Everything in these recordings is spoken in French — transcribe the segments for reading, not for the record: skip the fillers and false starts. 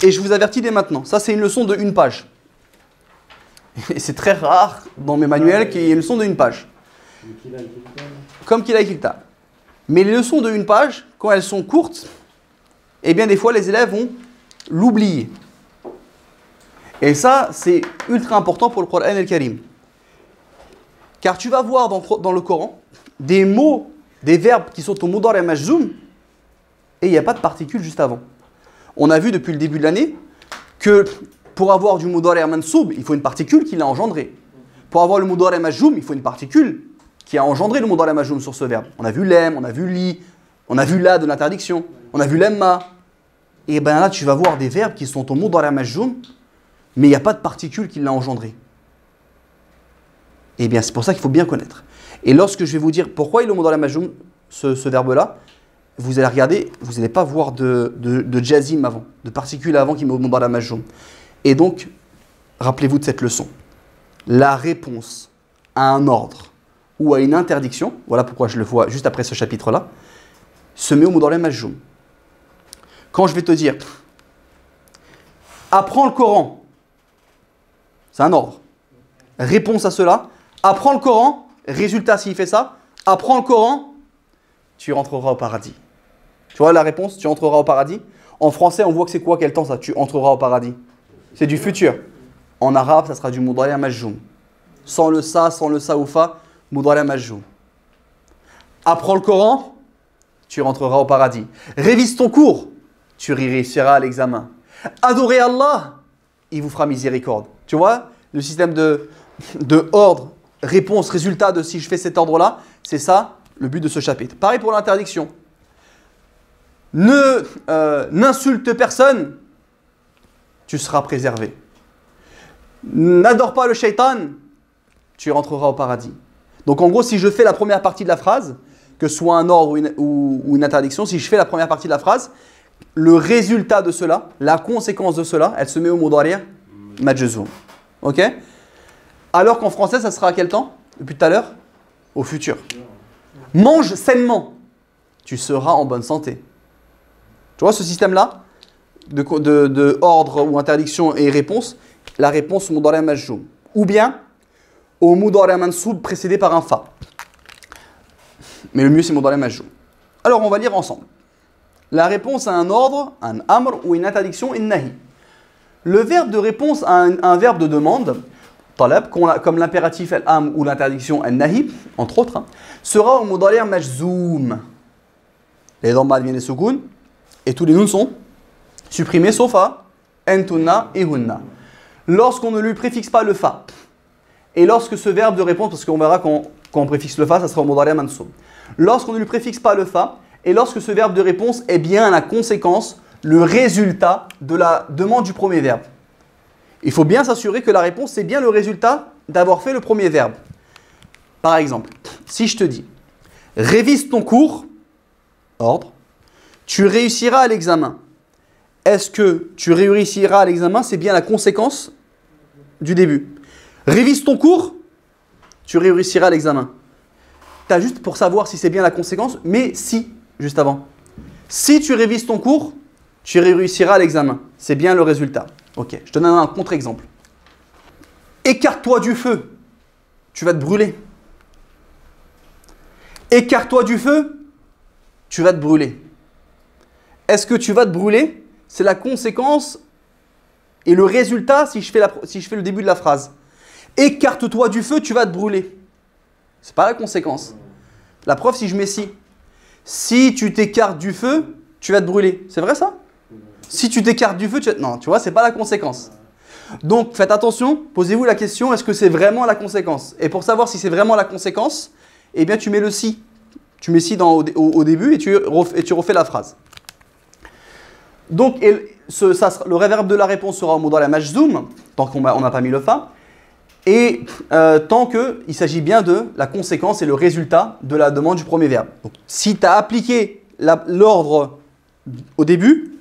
Et je vous avertis dès maintenant, ça c'est une leçon de 1 page. Et c'est très rare dans mes manuels qu'il y ait une leçon de 1 page. Comme qu'il a écrit ça. Mais les leçons de 1 page, quand elles sont courtes, eh bien des fois les élèves vont l'oublier. Et ça, c'est ultra important pour le Coran al-Karim. Car tu vas voir dans le Coran des mots, des verbes qui sont au mudari' majzoum et il n'y a pas de particules juste avant. On a vu depuis le début de l'année que pour avoir du mudari' mansoub, il faut une particule qui l'a engendré. Pour avoir le mudari' majzoum, il faut une particule qui a engendré le mudari' majzoum sur ce verbe. On a vu l'em, on a vu li, on a vu la de l'interdiction, on a vu lemma. Et bien là, tu vas voir des verbes qui sont au mudari' majzoum, mais il n'y a pas de particule qui l'a engendré. Et bien c'est pour ça qu'il faut bien connaître. Et lorsque je vais vous dire pourquoi il est au mudari' majzoum, ce verbe-là, vous allez regarder, vous n'allez pas voir de jazim avant, de particules avant qui met au mudari' majzoum. Et donc, rappelez-vous de cette leçon. La réponse à un ordre ou à une interdiction, voilà pourquoi je le vois juste après ce chapitre-là, se met au mudari' majzoum. Quand je vais te dire, apprends le Coran, c'est un ordre. Réponse à cela, apprends le Coran, résultat s'il fait ça, apprends le Coran, tu rentreras au paradis. Tu vois la réponse, tu entreras au paradis. En français, on voit que c'est quoi, quel temps ça, tu entreras au paradis. C'est du futur. En arabe, ça sera du mudari' majzoum. Sans le sa ou fa, mudari' majzoum. Apprends le Coran, tu rentreras au paradis. Révise ton cours, tu réussiras à l'examen. Adorez Allah, il vous fera miséricorde. Tu vois, le système de ordre, réponse, résultat de si je fais cet ordre-là, c'est ça le but de ce chapitre. Pareil pour l'interdiction. N'insulte personne, tu seras préservé. N'adore pas le shaitan, tu rentreras au paradis. Donc en gros, si je fais la première partie de la phrase, que ce soit un ordre ou une interdiction, si je fais la première partie de la phrase, le résultat de cela, la conséquence de cela, elle se met au mudari' majzoum. Ok? Alors qu'en français, ça sera à quel temps? Depuis tout à l'heure? Au futur. Mange sainement, tu seras en bonne santé. Tu vois ce système-là de ordre ou interdiction et réponse, la réponse au mudari' majzoum. Ou bien au mudari' mansoub précédé par un fa. Mais le mieux c'est mudari' majzoum. Alors on va lire ensemble. La réponse à un ordre, un amr ou une interdiction est nahi. Le verbe de réponse à un verbe de demande, talab, comme l'impératif al-amr ou l'interdiction al-nahi, entre autres, sera au mudari' majzoum. Les dhamma viennent les soukoun et tous les nouns sont supprimés sauf à entunna et hunna. Lorsqu'on ne lui préfixe pas le fa, et lorsque ce verbe de réponse, parce qu'on verra quand on préfixe le fa, ça sera au mudari' mansoub. Lorsqu'on ne lui préfixe pas le fa, et lorsque ce verbe de réponse est bien la conséquence, le résultat de la demande du premier verbe. Il faut bien s'assurer que la réponse, c'est bien le résultat d'avoir fait le premier verbe. Par exemple, si je te dis, révise ton cours, ordre, tu réussiras à l'examen. Est-ce que tu réussiras à l'examen, c'est bien la conséquence du début. Révise ton cours, tu réussiras à l'examen. Tu as juste pour savoir si c'est bien la conséquence, mais si, juste avant. Si tu révises ton cours, tu réussiras à l'examen. C'est bien le résultat. Ok, je te donne un contre-exemple. Écarte-toi du feu, tu vas te brûler. Écarte-toi du feu, tu vas te brûler. Est-ce que tu vas te brûler? C'est la conséquence et le résultat si je fais le début de la phrase. Écarte-toi du feu, tu vas te brûler. C'est pas la conséquence. La preuve, si je mets si. Si tu t'écartes du feu, tu vas te brûler. C'est vrai ça? Si tu t'écartes du feu, tu vas... Non, tu vois, c'est pas la conséquence. Donc, faites attention, posez-vous la question, est-ce que c'est vraiment la conséquence? Et pour savoir si c'est vraiment la conséquence, eh bien, tu mets le si. Tu mets si au début et tu refais la phrase. Donc, le réverbe de la réponse sera au mudari' majzoum, tant qu'on n'a pas mis le fa, et tant qu'il s'agit bien de la conséquence et le résultat de la demande du premier verbe. Donc, si tu as appliqué l'ordre au début,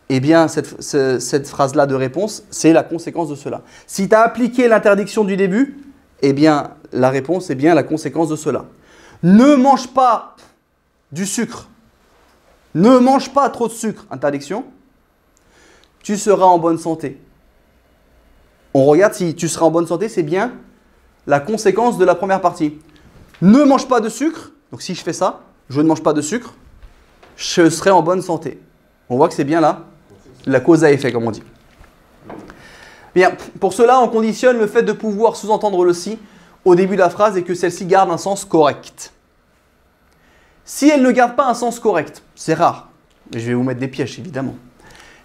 eh bien, cette phrase-là de réponse, c'est la conséquence de cela. Si tu as appliqué l'interdiction du début, eh bien, la réponse est bien la conséquence de cela. Ne mange pas du sucre. Ne mange pas trop de sucre. Interdiction. tu seras en bonne santé. On regarde si tu seras en bonne santé, c'est bien la conséquence de la première partie. Ne mange pas de sucre. Donc si je fais ça, je ne mange pas de sucre, je serai en bonne santé. On voit que c'est bien là, la cause à effet, comme on dit. Bien, pour cela, on conditionne le fait de pouvoir sous-entendre le si au début de la phrase et que celle-ci garde un sens correct. Si elle ne garde pas un sens correct, c'est rare, mais je vais vous mettre des pièges évidemment.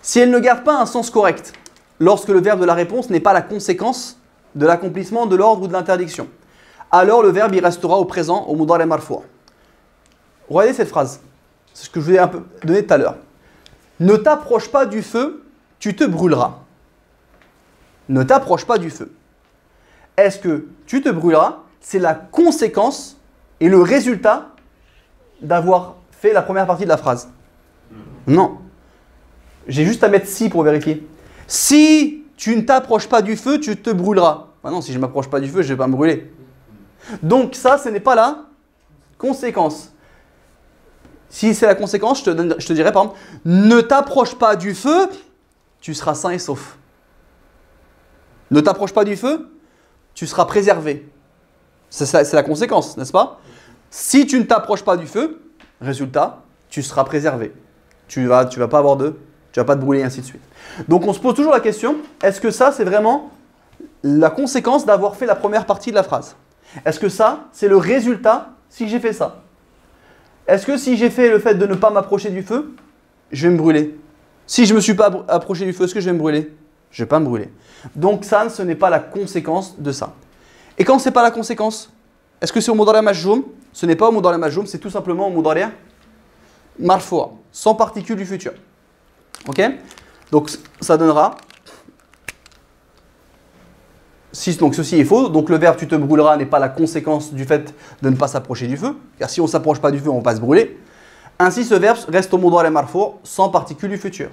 Si elle ne garde pas un sens correct, lorsque le verbe de la réponse n'est pas la conséquence de l'accomplissement de l'ordre ou de l'interdiction, alors le verbe y restera au présent, au mudari marfou'. Regardez cette phrase, c'est ce que je vous ai un peu donné tout à l'heure. Ne t'approche pas du feu, tu te brûleras. Ne t'approche pas du feu. Est-ce que tu te brûleras, c'est la conséquence et le résultat d'avoir fait la première partie de la phrase? Non. J'ai juste à mettre si pour vérifier. Si tu ne t'approches pas du feu, tu te brûleras. Ah non, si je ne m'approche pas du feu, je ne vais pas me brûler. Donc ça, ce n'est pas la conséquence. Si c'est la conséquence, je te dirais par exemple, ne t'approche pas du feu, tu seras sain et sauf. Ne t'approche pas du feu, tu seras préservé. C'est la conséquence, n'est-ce pas? Si tu ne t'approches pas du feu, résultat, tu seras préservé. Tu vas pas avoir tu vas pas te brûler, et ainsi de suite. Donc on se pose toujours la question, est-ce que ça c'est vraiment la conséquence d'avoir fait la première partie de la phrase? Est-ce que ça c'est le résultat si j'ai fait ça? Est-ce que si j'ai fait le fait de ne pas m'approcher du feu, je vais me brûler? Si je ne me suis pas approché du feu, est-ce que je vais me brûler? Je ne vais pas me brûler. Donc ça, ce n'est pas la conséquence de ça. Et quand ce n'est pas la conséquence, est-ce que c'est au mudari' majzoum? Ce n'est pas au mudari' majzoum, c'est tout simplement au mudari' marfou', sans particule du futur. Ok? Donc ça donnera, donc ceci est faux, donc le verbe tu te brûleras n'est pas la conséquence du fait de ne pas s'approcher du feu, car si on ne s'approche pas du feu, on va se brûler. Ainsi ce verbe reste au mudari' marfou' sans particule du futur.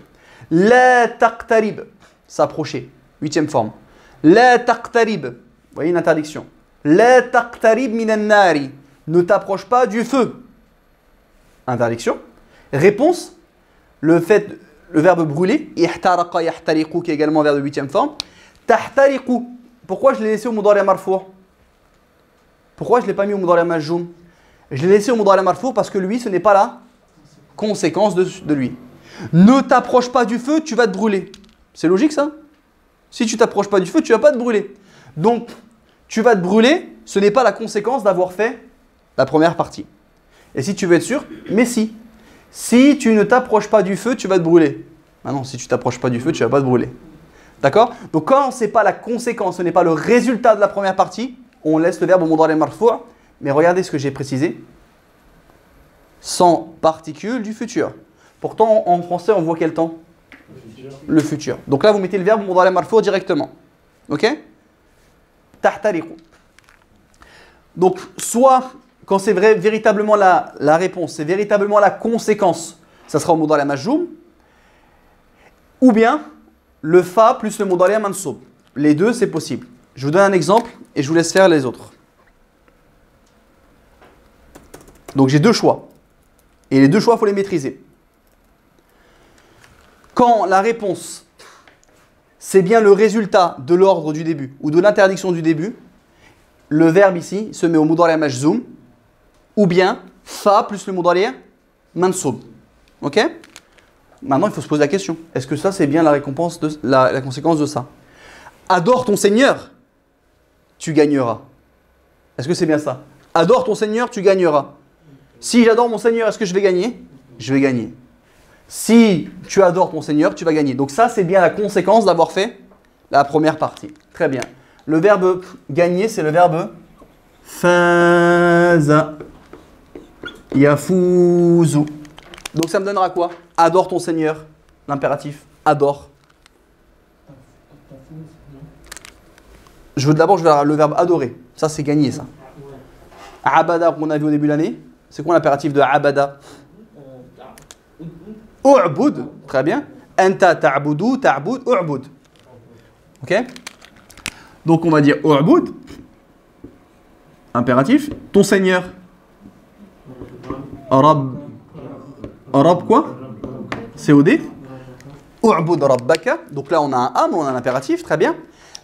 La taqtarib, s'approcher, 8e forme. La taqtarib, vous voyez une interdiction. La taqtarib minan nari, ne t'approche pas du feu. Interdiction. Réponse, le verbe brûler, ihtaraqa yahtariqu, qui est également verbe de 8e forme. Tahtariqu, pourquoi je l'ai laissé au mudari' marfou'? Pourquoi je ne l'ai pas mis au mudari' majzoum? Je l'ai laissé au mudari' marfou' parce que lui, ce n'est pas la conséquence de lui. Ne t'approche pas du feu, tu vas te brûler. C'est logique ça? Si tu t'approches pas du feu, tu vas pas te brûler. Donc, tu vas te brûler, ce n'est pas la conséquence d'avoir fait la première partie. Et si tu veux être sûr, mais si. Si tu ne t'approches pas du feu, tu vas te brûler. Ah non, si tu t'approches pas du feu, tu vas pas te brûler. D'accord? Donc quand ce n'est pas la conséquence, ce n'est pas le résultat de la première partie, on laisse le verbe au mudari' marfou'. Mais regardez ce que j'ai précisé. Sans particule du futur. Pourtant, en français, on voit quel temps? Le futur. Donc là, vous mettez le verbe au mudari' marfou' directement. Ok? Tahtariqu. Donc, soit, quand c'est véritablement la réponse, c'est véritablement la conséquence, ça sera au mudari' majzoum, ou bien le fa plus le mudari' mansoub. Les deux, c'est possible. Je vous donne un exemple et je vous laisse faire les autres. Donc, j'ai deux choix. Et les deux choix, il faut les maîtriser. Quand la réponse, c'est bien le résultat de l'ordre du début ou de l'interdiction du début, le verbe ici se met au mudari' majzoum ou bien fa plus le mudari' mansoub. Ok? Maintenant, il faut se poser la question. Est-ce que ça, c'est bien la récompense la conséquence de ça? Adore ton Seigneur, tu gagneras. Est-ce que c'est bien ça? Adore ton Seigneur, tu gagneras. Si j'adore mon Seigneur, est-ce que je vais gagner? Je vais gagner. Si tu adores ton Seigneur, tu vas gagner. Donc ça, c'est bien la conséquence d'avoir fait la première partie. Très bien. Le verbe gagner, c'est le verbe faza yafuzu. Donc ça me donnera quoi? Adore ton Seigneur. L'impératif. Adore. D'abord, je vais le verbe adorer. Ça, c'est gagner, ça. Abada, qu'on a vu au début de l'année. C'est quoi l'impératif de abada? U'bud, très bien. Anta ta'budu, ta'bud, u'bud. Ok? Donc on va dire u'bud. Impératif. Ton Seigneur. Rab. Rab quoi? COD. U'bud rabbaka. Donc là, on a un amr, on a un impératif, très bien.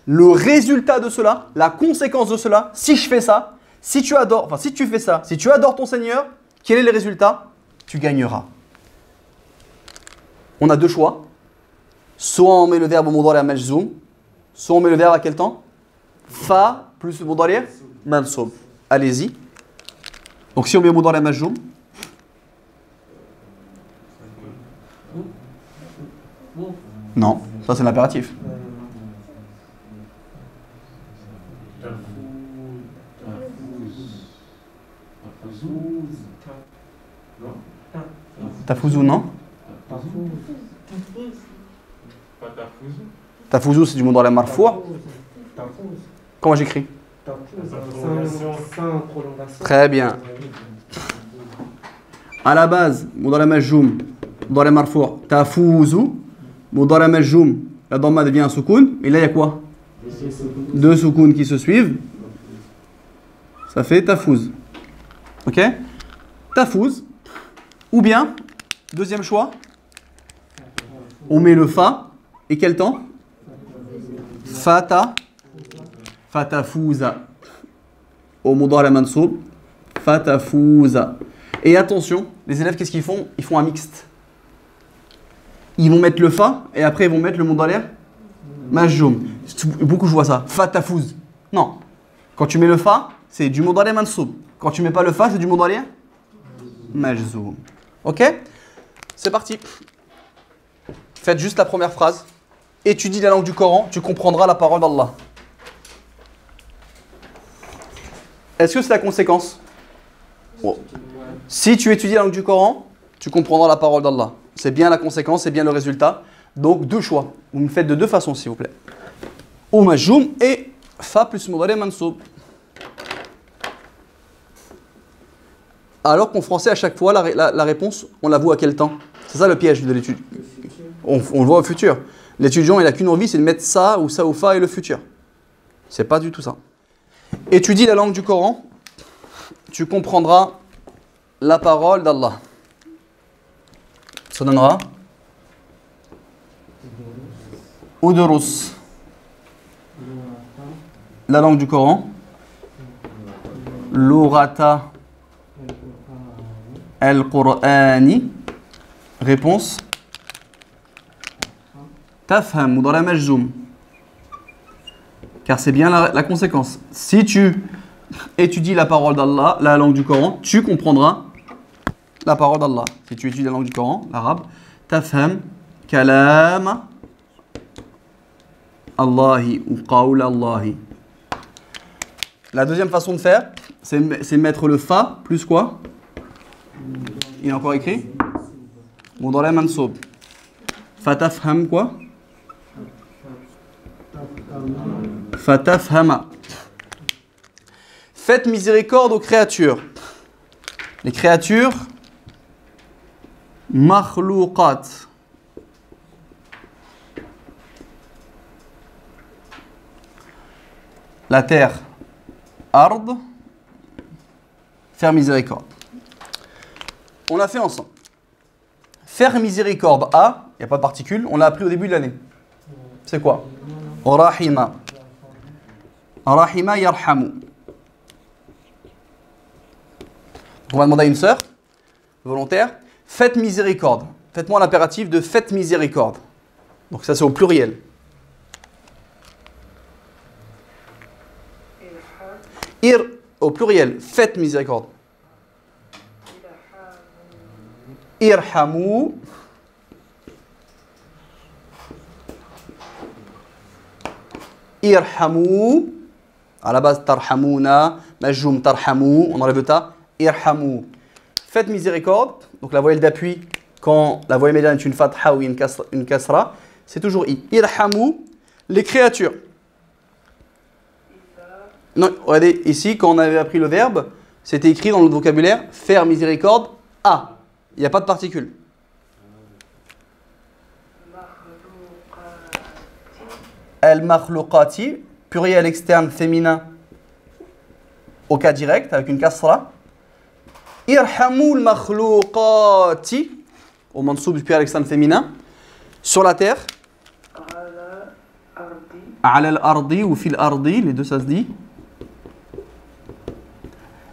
Le résultat de cela, la conséquence de cela, si je fais ça, si tu adores, enfin si tu fais ça, si tu adores ton Seigneur, quel est le résultat? Tu gagneras. On a deux choix. Soit on met le verbe au mudari' majzoum, soit on met le verbe à quel temps? Fa plus le mudari' mansoub. Allez-y. Donc si on met le mudari' majzoum, non, ça c'est l'impératif. Tafouzou, non? Tafouzou, c'est du mudari' marfou'. Comment j'écris? Très bien. À la base, mudari' majzoum, mudari' marfou', tafouzou, mudari' majzoum, la dhamma devient un soukoun, et là il y a quoi? Deux soukouns qui se suivent. Ça fait tafouz. Ok? Tafouz. Ou bien, deuxième choix, on met le fa, et quel temps? Fata, fatafouza. Au mudari' mansoub, fatafouza. Et attention, les élèves, qu'est-ce qu'ils font? Ils font un mixte. Ils vont mettre le fa, et après ils vont mettre le mudari' majzoum. Beaucoup je vois ça. Fatafouz. Non. Quand tu mets le fa, c'est du mudari' mansoub. Quand tu mets pas le fa, c'est du mudari' majzoum. Ok? C'est parti. Faites juste la première phrase. Étudie la langue du Coran, tu comprendras la parole d'Allah. Est-ce que c'est la conséquence? Oh. Si tu étudies la langue du Coran, tu comprendras la parole d'Allah. C'est bien la conséquence, c'est bien le résultat. Donc deux choix. Vous me faites de deux façons, s'il vous plaît. Ou majzoum et fa plus mudari' mansoub. Alors qu'en français, à chaque fois, la réponse, on la voit à quel temps? C'est ça le piège de l'étude. On le voit au futur. L'étudiant, il n'a qu'une envie, c'est de mettre ça ou fa et le futur. C'est pas du tout ça. Étudie la langue du Coran, tu comprendras la parole d'Allah. Ça donnera Udrus. La langue du Coran. Lurata al-Qur'ani. Réponse. Tafham, mudari' majzoum. Car c'est bien la conséquence. Si tu étudies la parole d'Allah, la langue du Coran, tu comprendras la parole d'Allah. Si tu étudies la langue du Coran, l'arabe, tafham, kalam, Allahi ou qawl Allahi. La deuxième façon de faire, c'est mettre le fa plus quoi? Il est encore écrit mudari' mansoub. Fatafham quoi? Fatafhama. Faites miséricorde aux créatures. Les créatures makhlouqat. La terre, ard. Faire miséricorde. On l'a fait ensemble. Faire miséricorde à, il n'y a pas de particule, on l'a appris au début de l'année. C'est quoi? Rahima. Rahima yarhamu. On va demander à une sœur, volontaire, faites miséricorde. Faites-moi l'impératif de faites miséricorde. Donc ça c'est au pluriel. Ir au pluriel, faites miséricorde. Irhamu. Irhamu. À la base, tarhamouna, majjoum tarhamou, on enlève le ta. Irhamu. Faites miséricorde. Donc la voyelle d'appui, quand la voyelle médiane est une fatha ou une kasra, c'est toujours i. Irhamu, les créatures. Non, regardez, ici, quand on avait appris le verbe, c'était écrit dans le vocabulaire faire miséricorde à. Il n'y a pas de particule. Al-makhlouqati, pluriel externe féminin au cas direct avec une kasra. Irhamou al-makhlouqati, au mansoub du pluriel externe féminin. Sur la terre. على أرضي Ala al-ardi ou fil ardi, les deux ça se dit.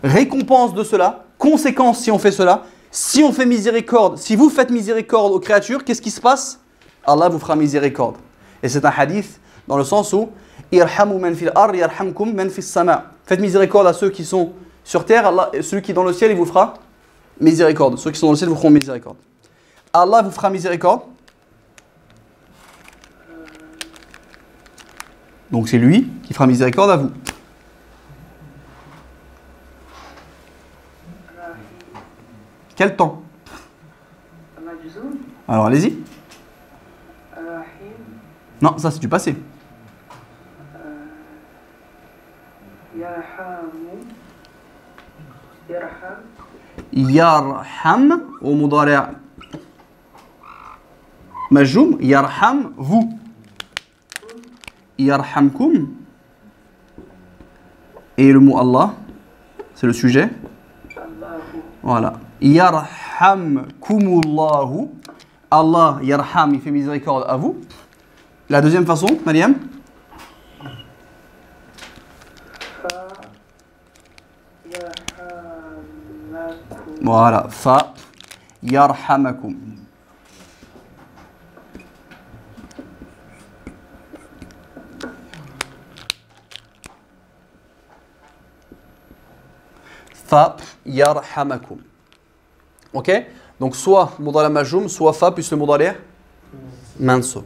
Récompense de cela, conséquence si on fait cela. Si on fait miséricorde, si vous faites miséricorde aux créatures, qu'est-ce qui se passe? Allah vous fera miséricorde. Et c'est un hadith dans le sens où Irhamu man fil ar yarhamkum man fis sama. Faites miséricorde à ceux qui sont sur terre, Allah, celui qui est dans le ciel, il vous fera miséricorde. Ceux qui sont dans le ciel vous feront miséricorde. Allah vous fera miséricorde. Donc c'est lui qui fera miséricorde à vous. Quel temps? مجزوم Alors allez-y. رحيم Non, ça c'est du passé. يرحم يرحم Yarham au mudari' majjoum. Yarham vous. Yarhamkum. Et le mot Allah, c'est le sujet. الله Voilà. Yarhamkumullahu. Allah, yarham, il fait miséricorde à vous. La deuxième façon, Mariam. فيرحمكم Voilà. Fa yarhamakum. Fa yarhamakum. Ok? Donc soit mudari' majjoum, soit fa plus le mudari' mansub.